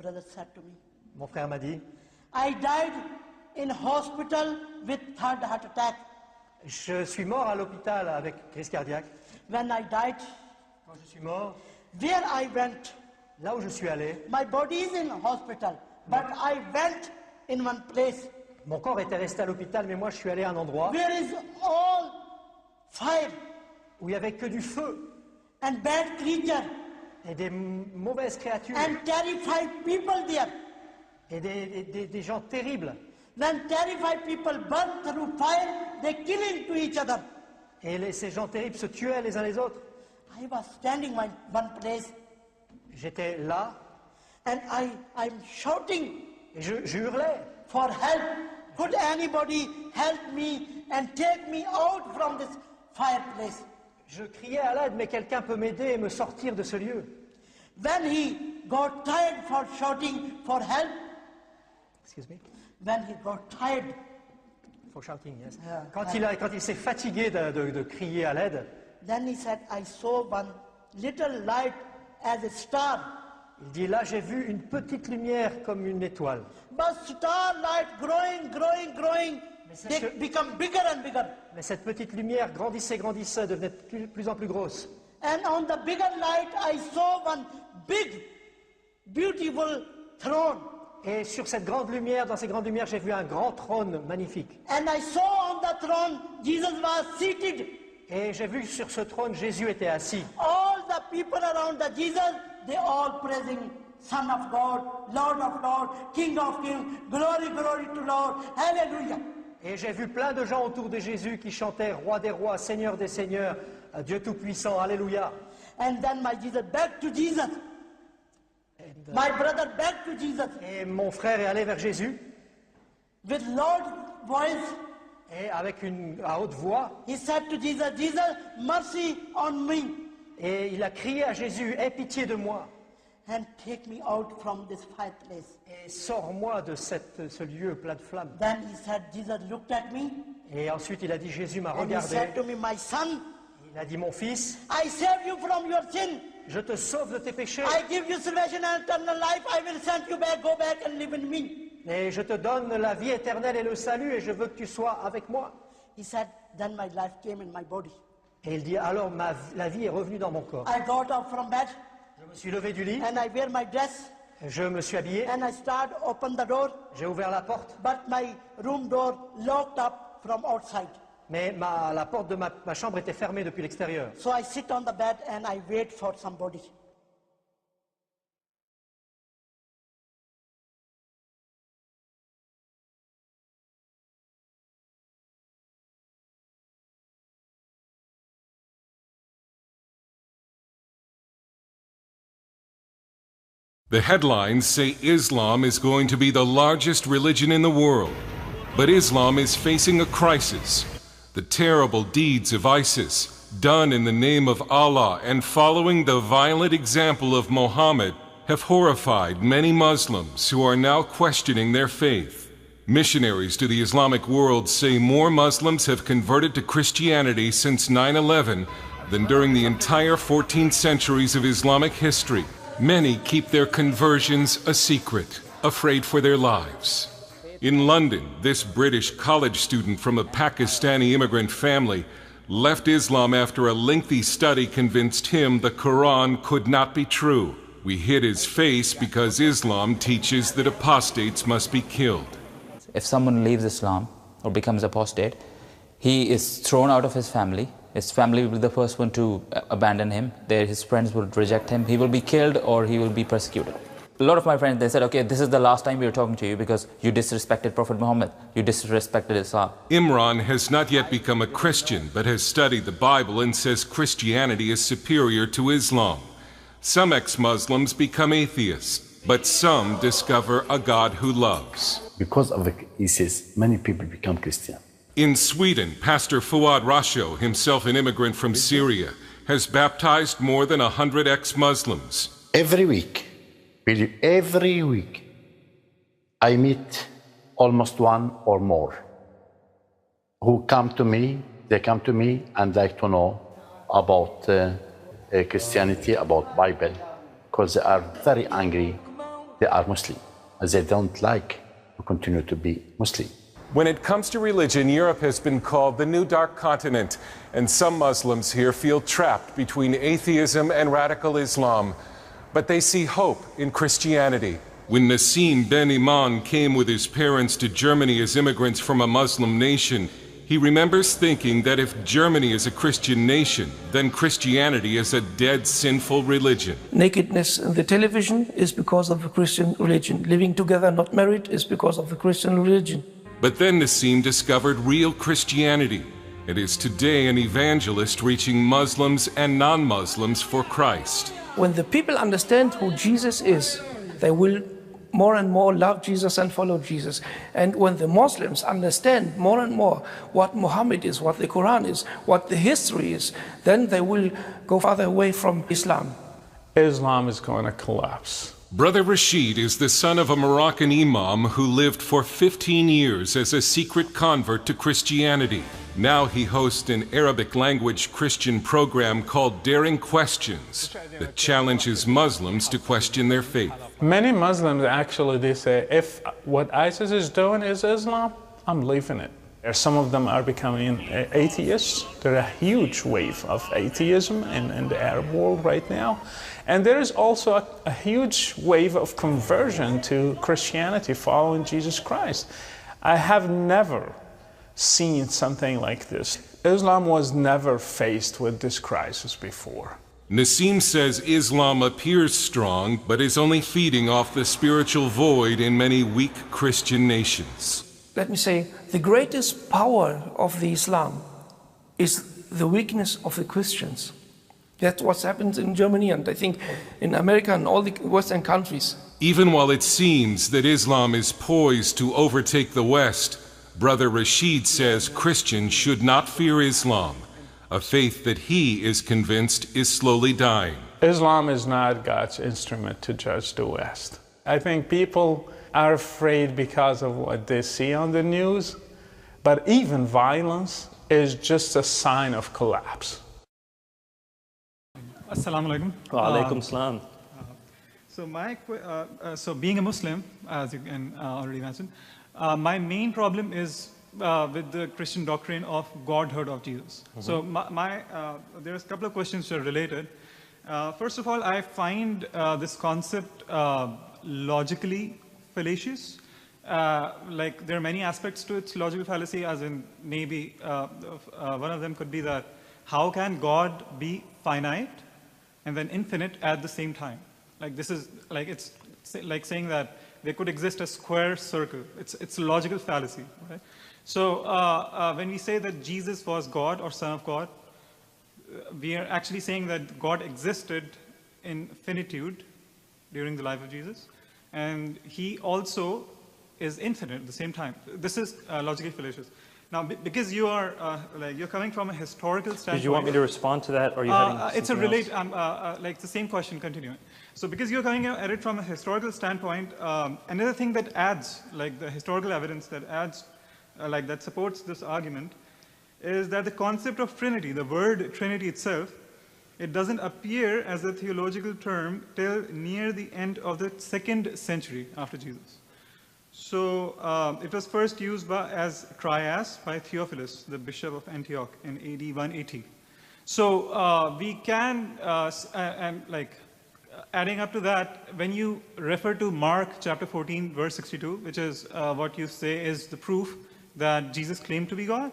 brother said to me, Mon frère m'a dit, I died in hospital with third heart attack. je suis mort à l'hôpital avec crise cardiaque. When I died, Quand je suis mort, where I went, là où je suis allé, my body is in hospital, but I went in one place mon corps était resté à l'hôpital, mais moi je suis allé à un endroit where is all fire où il n'y avait que du feu and bad creature et des mauvaises créatures and terrified people there. et des gens terribles. When terrified people burn through fire, they kill into each other. Et ces gens terribles se tuaient les uns les autres. I was standing in one place J'étais là and I'm shouting et je hurlais. for help. Could anybody help me and take me out from this fireplace? Je criais à l'aide, mais quelqu'un peut m'aider et me sortir de ce lieu. When he got tired for shouting for help, Excuse me. when he got tired, For shouting, yes. Yeah. Quand il s'est fatigué de crier à l'aide, then he said, I saw one little light as a star. il dit là j'ai vu une petite lumière comme une étoile. But starlight growing, c'est they que- become bigger and bigger. Mais cette petite lumière grandissait, devenait de plus en plus grosse. And on the bigger light, I saw one big, beautiful throne. Et sur cette grande lumière, dans ces grandes lumières, j'ai vu un grand trône magnifique. And I saw on the throne, Jesus was seated. Et j'ai vu sur ce trône, Jésus était assis. All the people around the Jesus, they all praising Son of God, Lord of Lords, King of Kings, glory to Lord, hallelujah. Et j'ai vu plein de gens autour de Jésus qui chantaient Roi des rois, Seigneur des seigneurs, Dieu tout-puissant, Alléluia. And then my Jesus back to Jesus. My brother back to Jesus Et mon frère est allé vers Jésus, with loud voice. et avec à haute voix, He said to Jesus, Jesus, mercy on me et il a crié à Jésus, aie pitié de moi, and take me out from this fireplace. et sors-moi de ce lieu plein de flammes. Then he said, Jesus looked at me Et ensuite il a dit, Jésus m'a and he regardé, said to me, my son, il a dit, mon fils, I save you from your sin. je te sauve de tes péchés, I give you salvation and eternal life. I will send you back, go back and live in me. et je te donne la vie éternelle et le salut, et je veux que tu sois avec moi. He said, then my life came in my body. Et il dit, alors la vie est revenue dans mon corps. I got up from bed Je me suis levé du lit, and I wear my dress je me suis habillé, and I start open the door, j'ai ouvert la porte, but my room door locked up from outside. mais la porte de ma chambre était fermée depuis l'extérieur. So I sit on the bed and I wait for somebody. The headlines say Islam is going to be the largest religion in the world, but Islam is facing a crisis. The terrible deeds of ISIS, done in the name of Allah and following the violent example of Muhammad, have horrified many Muslims who are now questioning their faith. Missionaries to the Islamic world say more Muslims have converted to Christianity since 9/11 than during the entire 14 centuries of Islamic history. Many keep their conversions a secret, afraid for their lives. In London, this British college student from a Pakistani immigrant family left Islam after a lengthy study convinced him the Quran could not be true. We hid his face because Islam teaches that apostates must be killed. If someone leaves Islam or becomes apostate, he is thrown out of his family. His family will be the first one to abandon him. His friends will reject him. He will be killed or he will be persecuted. A lot of my friends, they said, okay, this is the last time we are talking to you because you disrespected Prophet Muhammad. You disrespected Islam. Imran has not yet become a Christian, but has studied the Bible and says Christianity is superior to Islam. Some ex-Muslims become atheists, but some discover a God who loves. Because of ISIS, many people become Christian. In Sweden, Pastor Fuad Rasho, himself an immigrant from Syria, has baptized more than 100 ex-Muslims. Every week, I meet almost one or more who come to me. They come to me and like to know about Christianity, about Bible, because they are very angry they are Muslim, as they don't like to continue to be Muslim. When it comes to religion, Europe has been called the new dark continent, and some Muslims here feel trapped between atheism and radical Islam. But they see hope in Christianity. When Nassim Ben Iman came with his parents to Germany as immigrants from a Muslim nation, he remembers thinking that if Germany is a Christian nation, then Christianity is a dead, sinful religion. Nakedness in the television is because of the Christian religion. Living together, not married, is because of the Christian religion. But then Nassim discovered real Christianity and is today an evangelist reaching Muslims and non-Muslims for Christ. When the people understand who Jesus is, they will more and more love Jesus and follow Jesus. And when the Muslims understand more and more what Muhammad is, what the Quran is, what the history is, then they will go farther away from Islam. Islam is going to collapse. Brother Rashid is the son of a Moroccan imam who lived for 15 years as a secret convert to Christianity. Now he hosts an Arabic-language Christian program called Daring Questions that challenges Muslims to question their faith. Many Muslims actually, they say, if what ISIS is doing is Islam, I'm leaving it. Some of them are becoming atheists. There's a huge wave of atheism in the Arab world right now. And there is also a huge wave of conversion to Christianity following Jesus Christ. I have never seen something like this. Islam was never faced with this crisis before. Nassim says Islam appears strong, but is only feeding off the spiritual void in many weak Christian nations. Let me say, the greatest power of the Islam is the weakness of the Christians. That's what's happened in Germany and I think in America and all the Western countries. Even while it seems that Islam is poised to overtake the West, Brother Rashid says Christians should not fear Islam, a faith that he is convinced is slowly dying. Islam is not God's instrument to judge the West. I think people are afraid because of what they see on the news, but even violence is just a sign of collapse. Assalamu alaikum. Wa alaikum salam. So being a Muslim, as you can already imagine, my main problem is with the Christian doctrine of Godhood of Jesus. So there's a couple of questions that are related. First of all, I find this concept logically fallacious. Like there are many aspects to its logical fallacy, as in maybe one of them could be that how can God be finite and then infinite at the same time? Like this is like it's like saying that there could exist a square circle. It's a logical fallacy, right? So when we say that Jesus was God or Son of God, we are actually saying that God existed in finitude during the life of Jesus, and he also is infinite at the same time. This is logically fallacious. Now, because you are you're coming from a historical standpoint. Did you want me to respond to that, or are you having it's a relate. Like the same question continuing. So, because you're coming at it from a historical standpoint, another thing that adds, like the historical evidence that adds, like that supports this argument, is that the concept of Trinity, the word Trinity itself, it doesn't appear as a theological term till near the end of the 2nd century after Jesus. So it was first used as trias by Theophilus, the bishop of Antioch, in AD 180. So we can, adding up to that, when you refer to Mark chapter 14, verse 62, which is what you say is the proof that Jesus claimed to be God,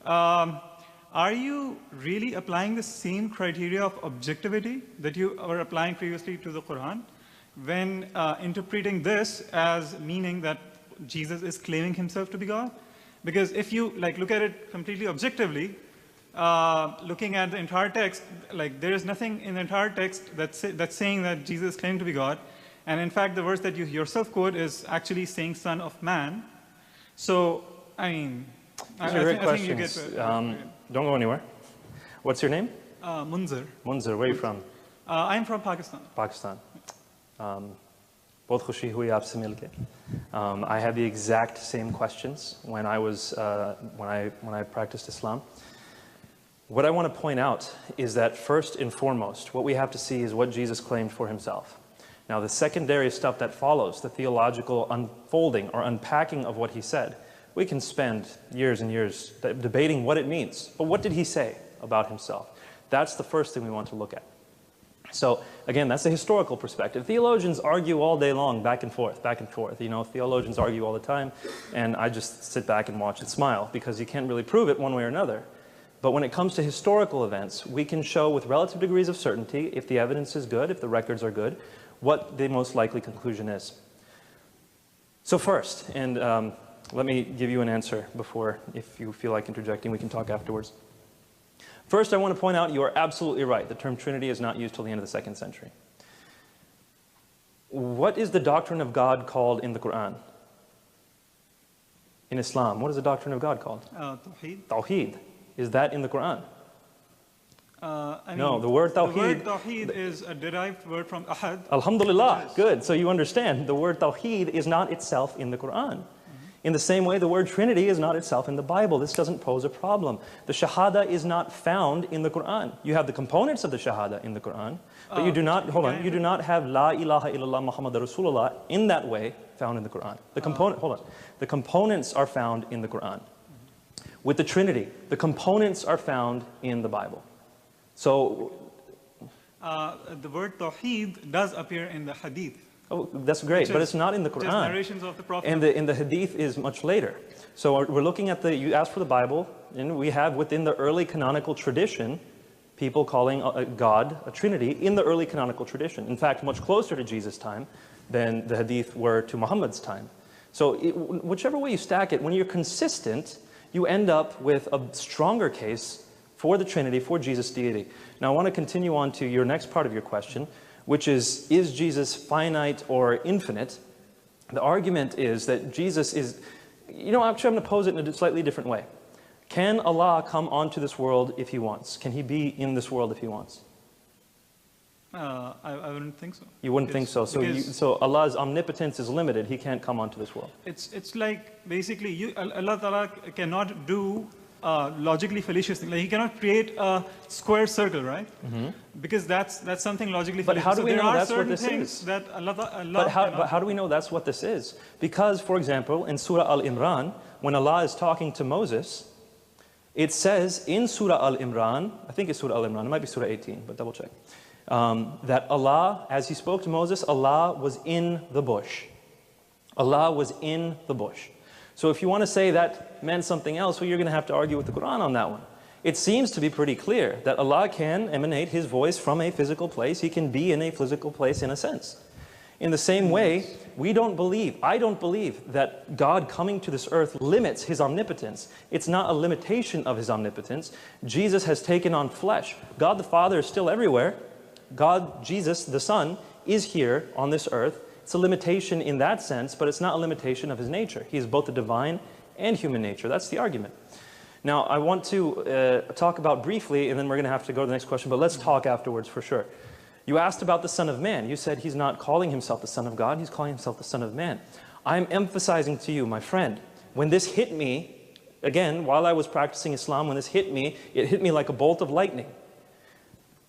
are you really applying the same criteria of objectivity that you were applying previously to the Quran when interpreting this as meaning that Jesus is claiming himself to be God? Because if you look at it completely objectively, looking at the entire text, there is nothing in the entire text that's saying that Jesus claimed to be God. And in fact, the verse that you yourself quote is actually saying Son of Man. So, I mean, I think you get it. Don't go anywhere. What's your name? Munzir. Munzir, where are you from? I'm from Pakistan. Pakistan. Both khushi hui aapse milke. I had the exact same questions when I was when I practiced Islam. What I want to point out is that first and foremost, what we have to see is what Jesus claimed for himself. Now, the secondary stuff that follows, the theological unfolding or unpacking of what he said, we can spend years and years debating what it means. But what did he say about himself? That's the first thing we want to look at. So, again, that's the historical perspective. Theologians argue all day long, back and forth, back and forth. You know, theologians argue all the time, and I just sit back and watch and smile, because you can't really prove it one way or another. But when it comes to historical events, we can show with relative degrees of certainty, if the evidence is good, if the records are good, what the most likely conclusion is. So first, and let me give you an answer before, if you feel like interjecting, we can talk afterwards. First, I want to point out you are absolutely right. The term Trinity is not used till the end of the 2nd century. What is the doctrine of God called in the Quran? In Islam, what is the doctrine of God called? Tawheed. Tawheed. Is that in the Quran? No, the word Tawheed. The word Tawheed is a derived word from Ahad. Alhamdulillah, good. So you understand, the word Tawheed is not itself in the Quran. In the same way, the word Trinity is not itself in the Bible. This doesn't pose a problem. The Shahada is not found in the Quran. You have the components of the Shahada in the Quran, but you do not, hold on, you do not have La ilaha illallah Muhammad Rasulullah in that way found in the Quran. The component, hold on, the components are found in the Quran. With the Trinity, the components are found in the Bible. So, the word Tawheed does appear in the Hadith. Oh, that's great, but it's not in the Quran. Just narrations of the Prophet. And the Hadith is much later. So we're looking at you asked for the Bible, and we have within the early canonical tradition, people calling God a Trinity in the early canonical tradition. In fact, much closer to Jesus' time than the Hadith were to Muhammad's time. So whichever way you stack it, when you're consistent, you end up with a stronger case for the Trinity, for Jesus' deity. Now I want to continue on to your next part of your question, which is Jesus finite or infinite? The argument is that Jesus is, actually I'm going to pose it in a slightly different way. Can Allah come onto this world if He wants? Can He be in this world if He wants? I wouldn't think so. You wouldn't think so. So Allah's omnipotence is limited. He can't come onto this world. It's like basically Allah Ta'ala cannot do logically fallacious thing. Like He cannot create a square circle, right? Mm-hmm. Because that's something logically fallacious. But how do we know that's what this is? That Allah but how do we know that's what this is? Because, for example, in Surah Al-Imran, when Allah is talking to Moses, it says in Surah Al-Imran, I think it's Surah Al-Imran, it might be Surah 18, but double check, that Allah, as He spoke to Moses, Allah was in the bush. Allah was in the bush. So if you want to say that meant something else, well, you're going to have to argue with the Quran on that one. It seems to be pretty clear that Allah can emanate His voice from a physical place. He can be in a physical place in a sense. In the same way, I don't believe that God coming to this earth limits His omnipotence. It's not a limitation of His omnipotence. Jesus has taken on flesh. God the Father is still everywhere. God, Jesus, the Son, is here on this earth. It's a limitation in that sense, but it's not a limitation of His nature. He is both the divine and human nature. That's the argument. Now, I want to talk about briefly, and then we're going to have to go to the next question, but let's talk afterwards for sure. You asked about the Son of Man. You said He's not calling Himself the Son of God, He's calling Himself the Son of Man. I'm emphasizing to you, my friend, when this hit me, again, while I was practicing Islam, when this hit me, it hit me like a bolt of lightning.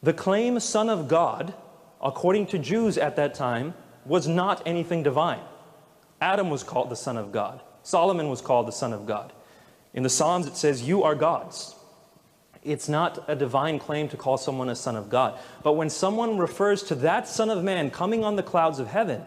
The claim Son of God, according to Jews at that time, was not anything divine. Adam was called the Son of God. Solomon was called the Son of God. In the Psalms it says, you are gods. It's not a divine claim to call someone a son of God. But when someone refers to that Son of Man coming on the clouds of heaven,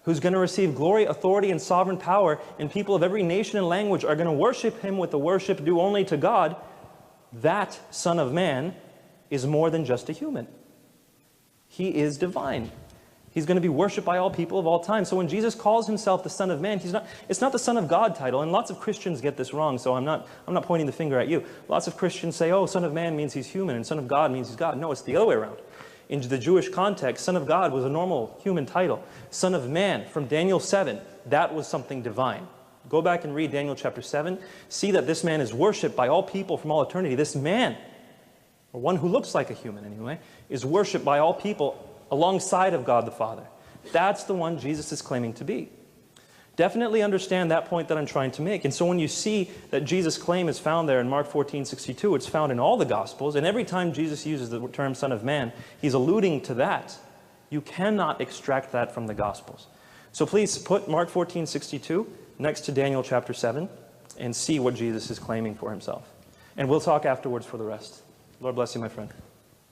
who's going to receive glory, authority, and sovereign power, and people of every nation and language are going to worship Him with the worship due only to God, that Son of Man is more than just a human. He is divine. He's going to be worshipped by all people of all time. So when Jesus calls Himself the Son of Man, it's not the Son of God title. And lots of Christians get this wrong, so I'm not pointing the finger at you. Lots of Christians say, oh, Son of Man means He's human, and Son of God means He's God. No, it's the other way around. In the Jewish context, Son of God was a normal human title. Son of Man, from Daniel 7, that was something divine. Go back and read Daniel chapter 7. See that this man is worshipped by all people from all eternity. This man, or one who looks like a human anyway, is worshipped by all people alongside of God the Father. That's the one Jesus is claiming to be. Definitely understand that point that I'm trying to make. And so when you see that Jesus' claim is found there in Mark 14:62, it's found in all the Gospels, and every time Jesus uses the term Son of Man, He's alluding to that. You cannot extract that from the Gospels. So please put Mark 14:62 next to Daniel chapter 7 and see what Jesus is claiming for himself. And we'll talk afterwards for the rest. Lord bless you, my friend.